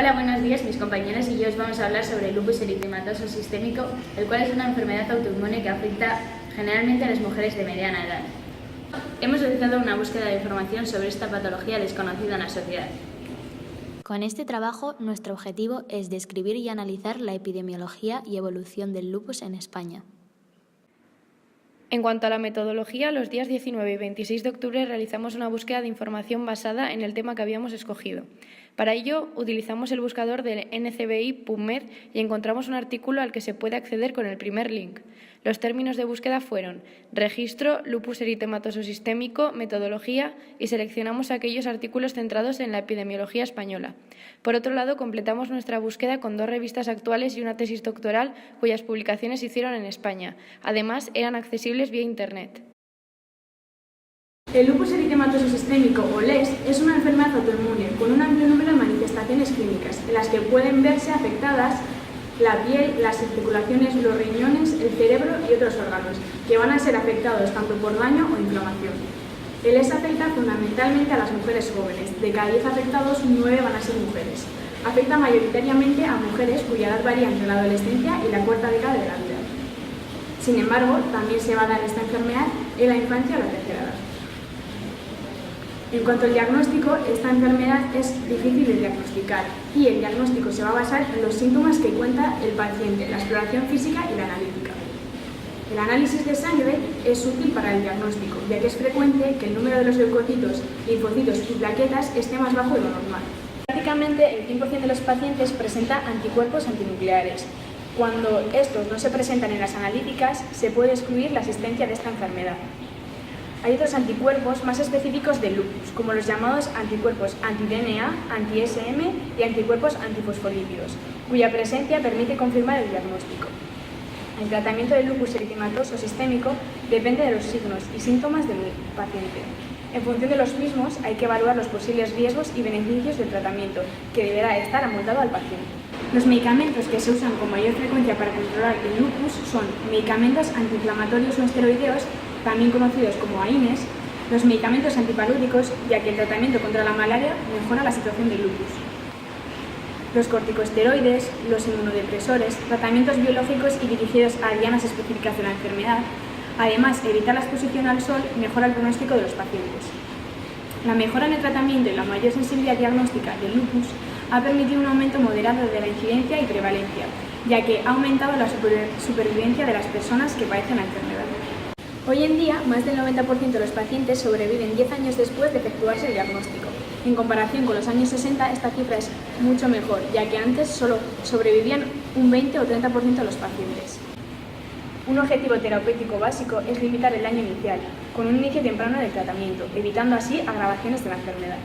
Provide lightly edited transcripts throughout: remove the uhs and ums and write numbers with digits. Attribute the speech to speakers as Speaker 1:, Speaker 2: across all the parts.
Speaker 1: Hola, buenos días. Mis compañeros y yo os vamos a hablar sobre el lupus eritematoso sistémico, el cual es una enfermedad autoinmune que afecta generalmente a las mujeres de mediana edad. Hemos realizado una búsqueda de información sobre esta patología desconocida en la sociedad.
Speaker 2: Con este trabajo, nuestro objetivo es describir y analizar la epidemiología y evolución del lupus en España.
Speaker 3: En cuanto a la metodología, los días 19 y 26 de octubre realizamos una búsqueda de información basada en el tema que habíamos escogido. Para ello, utilizamos el buscador del NCBI PubMed y encontramos un artículo al que se puede acceder con el primer link. Los términos de búsqueda fueron registro, lupus eritematoso sistémico, metodología y seleccionamos aquellos artículos centrados en la epidemiología española. Por otro lado, completamos nuestra búsqueda con 2 revistas actuales y una tesis doctoral cuyas publicaciones se hicieron en España. Además, eran accesibles vía Internet.
Speaker 4: El lupus eritematoso sistémico o LES es una enfermedad autoinmune con un amplio número de manifestaciones clínicas en las que pueden verse afectadas la piel, las articulaciones, los riñones, el cerebro y otros órganos, que van a ser afectados tanto por daño o inflamación. El LES afecta fundamentalmente a las mujeres jóvenes. De cada 10 afectados, 9 van a ser mujeres. Afecta mayoritariamente a mujeres cuya edad varía entre la adolescencia y la cuarta década de la vida. Sin embargo, también se va a dar esta enfermedad en la infancia o la tercera edad. En cuanto al diagnóstico, esta enfermedad es difícil de diagnosticar y el diagnóstico se va a basar en los síntomas que cuenta el paciente, la exploración física y la analítica. El análisis de sangre es útil para el diagnóstico, ya que es frecuente que el número de los leucocitos, linfocitos y plaquetas esté más bajo de lo normal. Prácticamente el 100% de los pacientes presenta anticuerpos antinucleares. Cuando estos no se presentan en las analíticas, se puede excluir la existencia de esta enfermedad. Hay otros anticuerpos más específicos del lupus, como los llamados anticuerpos anti-DNA, anti-SM y anticuerpos antifosfolípidos, cuya presencia permite confirmar el diagnóstico. El tratamiento del lupus eritematoso sistémico depende de los signos y síntomas del paciente. En función de los mismos, hay que evaluar los posibles riesgos y beneficios del tratamiento, que deberá estar amoldado al paciente. Los medicamentos que se usan con mayor frecuencia para controlar el lupus son medicamentos antiinflamatorios no esteroideos, también conocidos como AINES, los medicamentos antipalúdicos, ya que el tratamiento contra la malaria mejora la situación del lupus, los corticosteroides, los inmunodepresores, tratamientos biológicos y dirigidos a dianas específicas de la enfermedad. Además, evitar la exposición al sol mejora el pronóstico de los pacientes. La mejora en el tratamiento y la mayor sensibilidad diagnóstica del lupus ha permitido un aumento moderado de la incidencia y prevalencia, ya que ha aumentado la supervivencia de las personas que padecen la enfermedad. Hoy en día, más del 90% de los pacientes sobreviven 10 años después de efectuarse el diagnóstico. En comparación con los años 60, esta cifra es mucho mejor, ya que antes solo sobrevivían un 20 o 30% de los pacientes. Un objetivo terapéutico básico es limitar el daño inicial, con un inicio temprano del tratamiento, evitando así agravaciones de la enfermedad.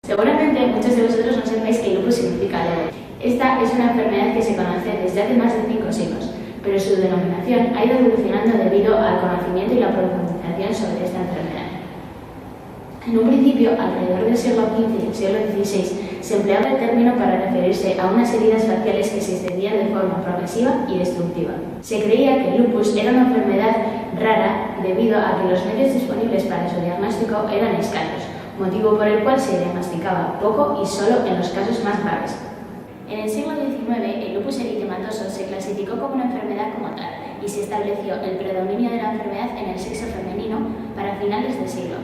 Speaker 1: Seguramente muchos de vosotros no sepáis que el lupus significa lobo. Esta es una enfermedad que se conoce desde hace más de 5 siglos, pero su denominación ha ido evolucionando debido al conocimiento y la profundización sobre esta enfermedad. En un principio, alrededor del siglo XV y el siglo XVI, se empleaba el término para referirse a unas heridas faciales que se extendían de forma progresiva y destructiva. Se creía que el lupus era una enfermedad rara debido a que los medios disponibles para su diagnóstico eran escasos, motivo por el cual se diagnosticaba poco y solo en los casos más graves. En el siglo XIX, el lupus eritematoso se clasificó como una enfermedad como tal y se estableció el predominio de la enfermedad en el sexo femenino para finales del siglo.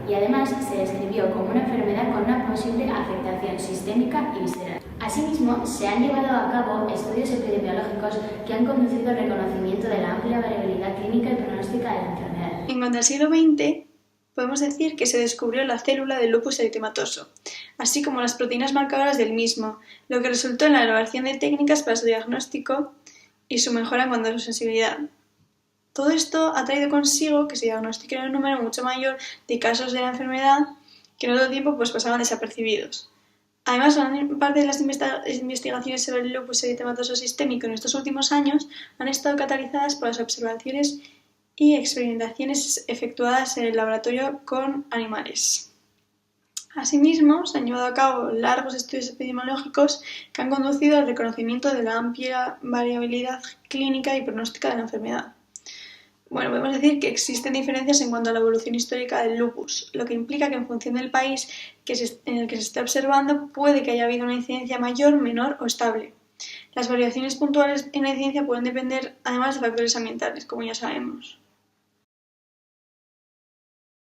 Speaker 1: Y además se describió como una enfermedad con una posible afectación sistémica y visceral. Asimismo, se han llevado a cabo estudios epidemiológicos que han conducido al reconocimiento de la amplia variabilidad clínica y pronóstica de la enfermedad.
Speaker 5: En cuanto al siglo XX, podemos decir que se descubrió la célula del lupus eritematoso, así como las proteínas marcadoras del mismo, lo que resultó en la elaboración de técnicas para su diagnóstico y su mejora en cuanto a su sensibilidad. Todo esto ha traído consigo que se diagnostiquen un número mucho mayor de casos de la enfermedad que en otro tiempo pasaban desapercibidos. Además, gran parte de las investigaciones sobre el lupus eritematoso sistémico en estos últimos años han estado catalizadas por las observaciones y experimentaciones efectuadas en el laboratorio con animales. Asimismo, se han llevado a cabo largos estudios epidemiológicos que han conducido al reconocimiento de la amplia variabilidad clínica y pronóstica de la enfermedad. Bueno, podemos decir que existen diferencias en cuanto a la evolución histórica del lupus, lo que implica que en función del país en el que se esté observando puede que haya habido una incidencia mayor, menor o estable. Las variaciones puntuales en la incidencia pueden depender además de factores ambientales, como ya sabemos.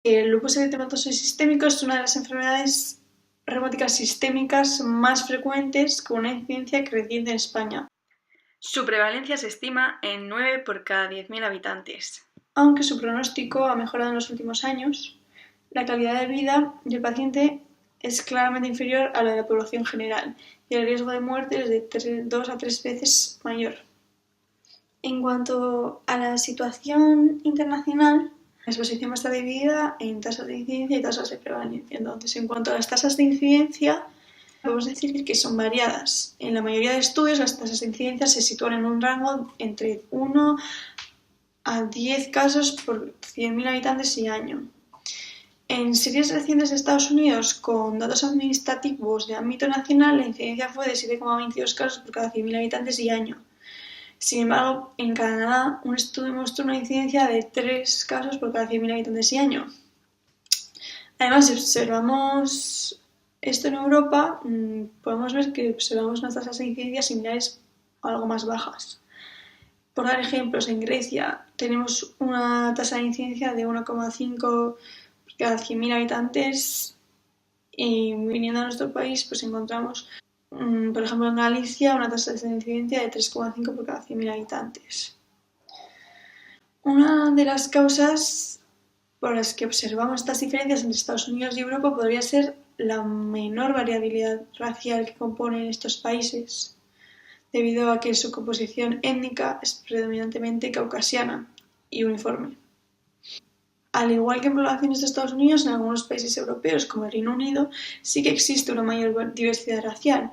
Speaker 5: El lupus eritematoso sistémico es una de las enfermedades reumáticas sistémicas más frecuentes con una incidencia creciente en España. Su prevalencia se estima en 9 por cada 10.000 habitantes. Aunque su pronóstico ha mejorado en los últimos años, la calidad de vida del paciente es claramente inferior a la de la población general y el riesgo de muerte es de 2 a 3 veces mayor. En cuanto a la situación internacional, la exposición está dividida en tasas de incidencia y tasas de prevalencia. Entonces, en cuanto a las tasas de incidencia, podemos decir que son variadas. En la mayoría de estudios, las tasas de incidencia se sitúan en un rango entre 1 a 10 casos por 100.000 habitantes y año. En series recientes de Estados Unidos, con datos administrativos de ámbito nacional, la incidencia fue de 7,22 casos por cada 100.000 habitantes y año. Sin embargo, en Canadá, un estudio mostró una incidencia de 3 casos por cada 100.000 habitantes y año. Además, si observamos esto en Europa, podemos ver que observamos unas tasas de incidencia similares o algo más bajas. Por dar ejemplos, en Grecia tenemos una tasa de incidencia de 1,5 por cada 100.000 habitantes y viniendo a nuestro país pues encontramos, por ejemplo, en Galicia una tasa de incidencia de 3,5 por cada 100.000 habitantes. Una de las causas por las que observamos estas diferencias entre Estados Unidos y Europa podría ser la menor variabilidad racial que componen estos países, debido a que su composición étnica es predominantemente caucasiana y uniforme. Al igual que en poblaciones de Estados Unidos, en algunos países europeos, como el Reino Unido, sí que existe una mayor diversidad racial.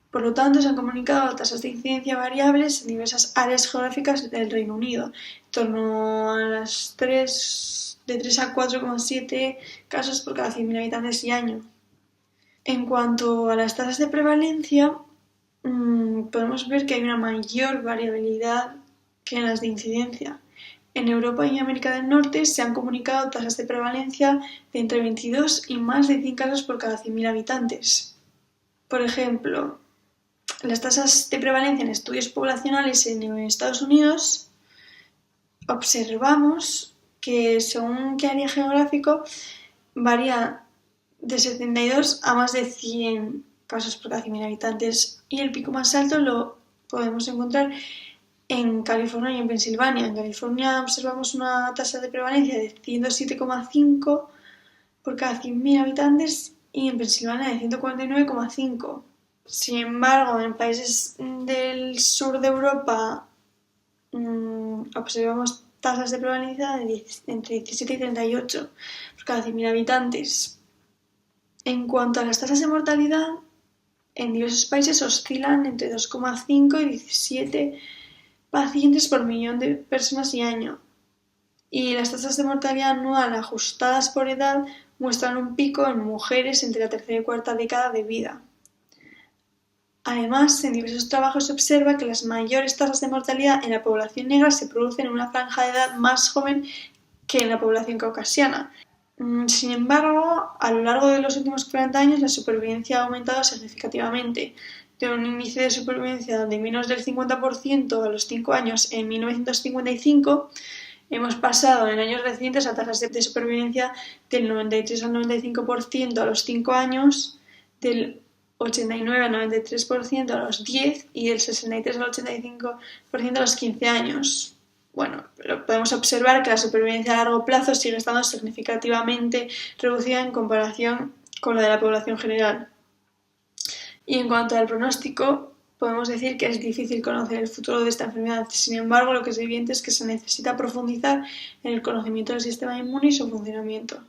Speaker 5: Por lo tanto, se han comunicado tasas de incidencia variables en diversas áreas geográficas del Reino Unido, en torno a las de 3 a 4,7 casos por cada 100.000 habitantes y año. En cuanto a las tasas de prevalencia, podemos ver que hay una mayor variabilidad que en las de incidencia. En Europa y América del Norte se han comunicado tasas de prevalencia de entre 22 y más de 100 casos por cada 100.000 habitantes. Por ejemplo, las tasas de prevalencia en estudios poblacionales en Estados Unidos observamos que según qué área geográfico varía de 72 a más de 100 casos por cada 100.000 habitantes y el pico más alto lo podemos encontrar en California y en Pensilvania. En California observamos una tasa de prevalencia de 107,5 por cada 100.000 habitantes y en Pensilvania de 149,5. Sin embargo, en países del sur de Europa observamos tasas de prevalencia de entre 17 y 38 por cada 100.000 habitantes. En cuanto a las tasas de mortalidad, en diversos países oscilan entre 2,5 y 17 pacientes por millón de personas y año. Y las tasas de mortalidad anual ajustadas por edad muestran un pico en mujeres entre la tercera y cuarta década de vida. Además, en diversos trabajos se observa que las mayores tasas de mortalidad en la población negra se producen en una franja de edad más joven que en la población caucasiana. Sin embargo, a lo largo de los últimos 40 años la supervivencia ha aumentado significativamente, de un índice de supervivencia de menos del 50% a los 5 años en 1955, hemos pasado en años recientes a tasas de supervivencia del 93 al 95% a los 5 años, del 89 al 93% a los 10 y del 63 al 85% a los 15 años. Bueno, pero podemos observar que la supervivencia a largo plazo sigue estando significativamente reducida en comparación con la de la población general. Y en cuanto al pronóstico, podemos decir que es difícil conocer el futuro de esta enfermedad. Sin embargo, lo que es evidente es que se necesita profundizar en el conocimiento del sistema inmune y su funcionamiento.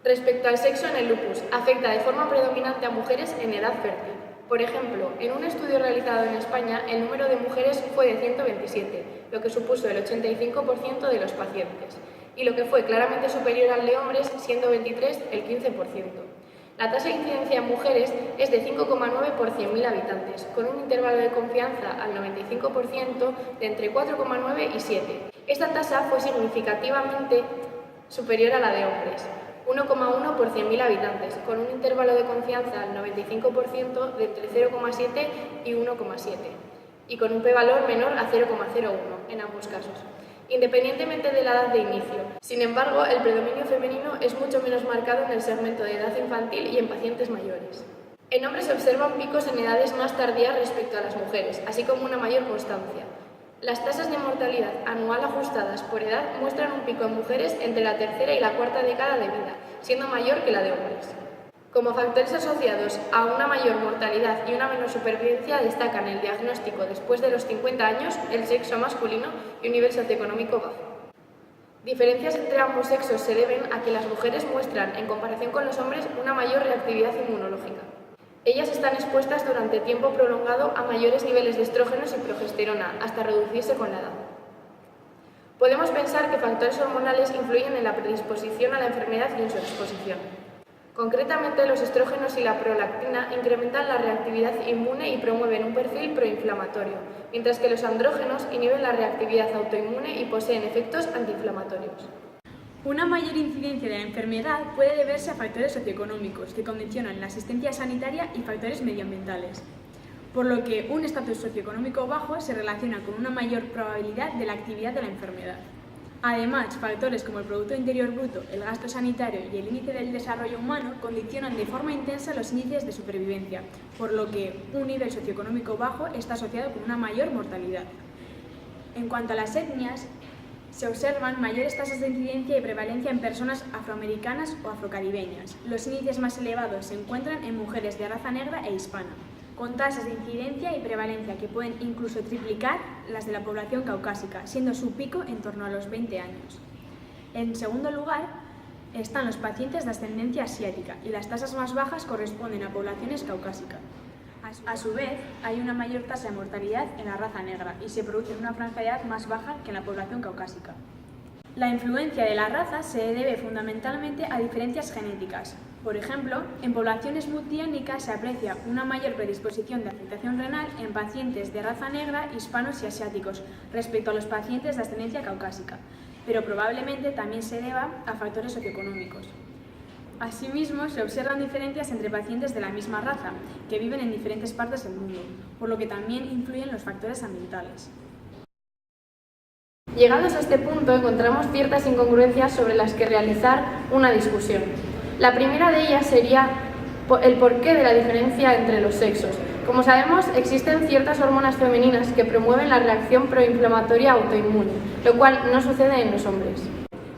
Speaker 3: Respecto al sexo en el lupus, afecta de forma predominante a mujeres en edad fértil. Por ejemplo, en un estudio realizado en España, el número de mujeres fue de 127, lo que supuso el 85% de los pacientes, y lo que fue claramente superior al de hombres, siendo 23 el 15%. La tasa de incidencia en mujeres es de 5,9 por 100.000 habitantes, con un intervalo de confianza al 95% de entre 4,9 y 7. Esta tasa fue significativamente superior a la de hombres, 1,1 por 100.000 habitantes, con un intervalo de confianza al 95% de entre 0,7 y 1,7, y con un p-valor menor a 0,01 en ambos casos, independientemente de la edad de inicio. Sin embargo, el predominio femenino es mucho menos marcado en el segmento de edad infantil y en pacientes mayores. En hombres se observan picos en edades más tardías respecto a las mujeres, así como una mayor constancia. Las tasas de mortalidad anual ajustadas por edad muestran un pico en mujeres entre la tercera y la cuarta década de vida, siendo mayor que la de hombres. Como factores asociados a una mayor mortalidad y una menor supervivencia destacan el diagnóstico después de los 50 años, el sexo masculino y un nivel socioeconómico bajo. Diferencias entre ambos sexos se deben a que las mujeres muestran, en comparación con los hombres, una mayor reactividad inmunológica. Ellas están expuestas durante tiempo prolongado a mayores niveles de estrógenos y progesterona, hasta reducirse con la edad. Podemos pensar que factores hormonales influyen en la predisposición a la enfermedad y en su exposición. Concretamente, los estrógenos y la prolactina incrementan la reactividad inmune y promueven un perfil proinflamatorio, mientras que los andrógenos inhiben la reactividad autoinmune y poseen efectos antiinflamatorios.
Speaker 4: Una mayor incidencia de la enfermedad puede deberse a factores socioeconómicos que condicionan la asistencia sanitaria y factores medioambientales, por lo que un estatus socioeconómico bajo se relaciona con una mayor probabilidad de la actividad de la enfermedad. Además, factores como el Producto Interior Bruto, el gasto sanitario y el índice del desarrollo humano condicionan de forma intensa los índices de supervivencia, por lo que un nivel socioeconómico bajo está asociado con una mayor mortalidad. En cuanto a las etnias, se observan mayores tasas de incidencia y prevalencia en personas afroamericanas o afrocaribeñas. Los índices más elevados se encuentran en mujeres de raza negra e hispana, con tasas de incidencia y prevalencia que pueden incluso triplicar las de la población caucásica, siendo su pico en torno a los 20 años. En segundo lugar, están los pacientes de ascendencia asiática y las tasas más bajas corresponden a poblaciones caucásicas. A su vez, hay una mayor tasa de mortalidad en la raza negra y se produce en una franja de edad más baja que en la población caucásica. La influencia de la raza se debe fundamentalmente a diferencias genéticas. Por ejemplo, en poblaciones multiétnicas se aprecia una mayor predisposición de afectación renal en pacientes de raza negra, hispanos y asiáticos respecto a los pacientes de ascendencia caucásica, pero probablemente también se deba a factores socioeconómicos. Asimismo, se observan diferencias entre pacientes de la misma raza, que viven en diferentes partes del mundo, por lo que también influyen los factores ambientales.
Speaker 3: Llegados a este punto, encontramos ciertas incongruencias sobre las que realizar una discusión. La primera de ellas sería el porqué de la diferencia entre los sexos. Como sabemos, existen ciertas hormonas femeninas que promueven la reacción proinflamatoria autoinmune, lo cual no sucede en los hombres.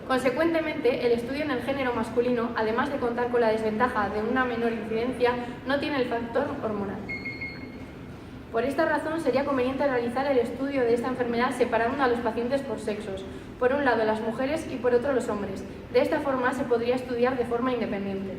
Speaker 3: Consecuentemente, el estudio en el género masculino, además de contar con la desventaja de una menor incidencia, no tiene el factor hormonal. Por esta razón, sería conveniente realizar el estudio de esta enfermedad separando a los pacientes por sexos, por un lado las mujeres y por otro los hombres. De esta forma se podría estudiar de forma independiente.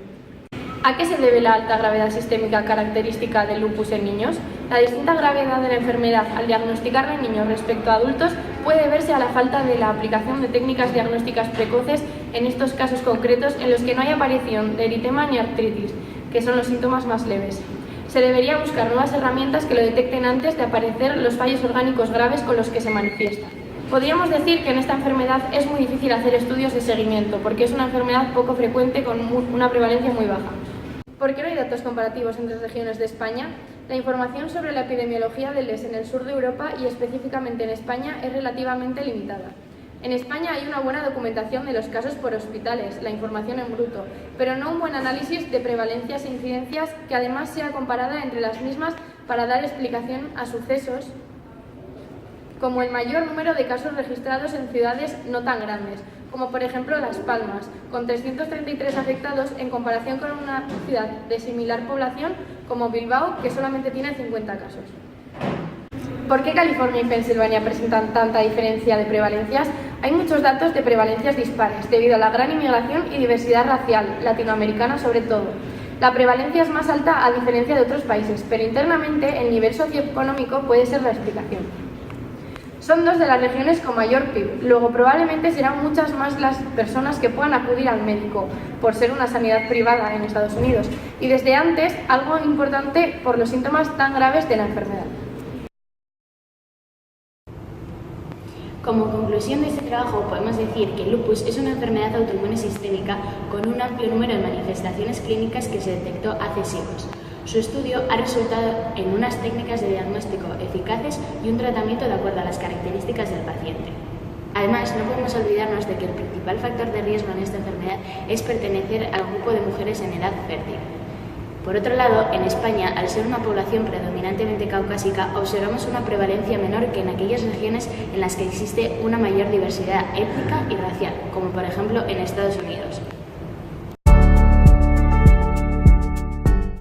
Speaker 3: ¿A qué se debe la alta gravedad sistémica característica del lupus en niños? La distinta gravedad de la enfermedad al diagnosticarla en niños respecto a adultos puede deberse a la falta de la aplicación de técnicas diagnósticas precoces en estos casos concretos en los que no hay aparición de eritema ni artritis, que son los síntomas más leves. Se debería buscar nuevas herramientas que lo detecten antes de aparecer los fallos orgánicos graves con los que se manifiesta. Podríamos decir que en esta enfermedad es muy difícil hacer estudios de seguimiento, porque es una enfermedad poco frecuente con una prevalencia muy baja. ¿Por qué no hay datos comparativos entre regiones de España? La información sobre la epidemiología del LES en el sur de Europa y específicamente en España es relativamente limitada. En España hay una buena documentación de los casos por hospitales, la información en bruto, pero no un buen análisis de prevalencias e incidencias que además sea comparada entre las mismas para dar explicación a sucesos como el mayor número de casos registrados en ciudades no tan grandes, como por ejemplo Las Palmas, con 333 afectados en comparación con una ciudad de similar población como Bilbao, que solamente tiene 50 casos. ¿Por qué California y Pensilvania presentan tanta diferencia de prevalencias? Hay muchos datos de prevalencias dispares, debido a la gran inmigración y diversidad racial, latinoamericana sobre todo. La prevalencia es más alta a diferencia de otros países, pero internamente el nivel socioeconómico puede ser la explicación. Son 2 de las regiones con mayor PIB. Luego probablemente serán muchas más las personas que puedan acudir al médico por ser una sanidad privada en Estados Unidos. Y desde antes, algo importante por los síntomas tan graves de la enfermedad.
Speaker 1: Como conclusión de este trabajo, podemos decir que el lupus es una enfermedad autoinmune sistémica con un amplio número de manifestaciones clínicas que se detectó hace siglos. Su estudio ha resultado en unas técnicas de diagnóstico eficaces y un tratamiento de acuerdo a las características del paciente. Además, no podemos olvidarnos de que el principal factor de riesgo en esta enfermedad es pertenecer al grupo de mujeres en edad fértil. Por otro lado, en España, al ser una población predominantemente caucásica, observamos una prevalencia menor que en aquellas regiones en las que existe una mayor diversidad étnica y racial, como por ejemplo en Estados Unidos.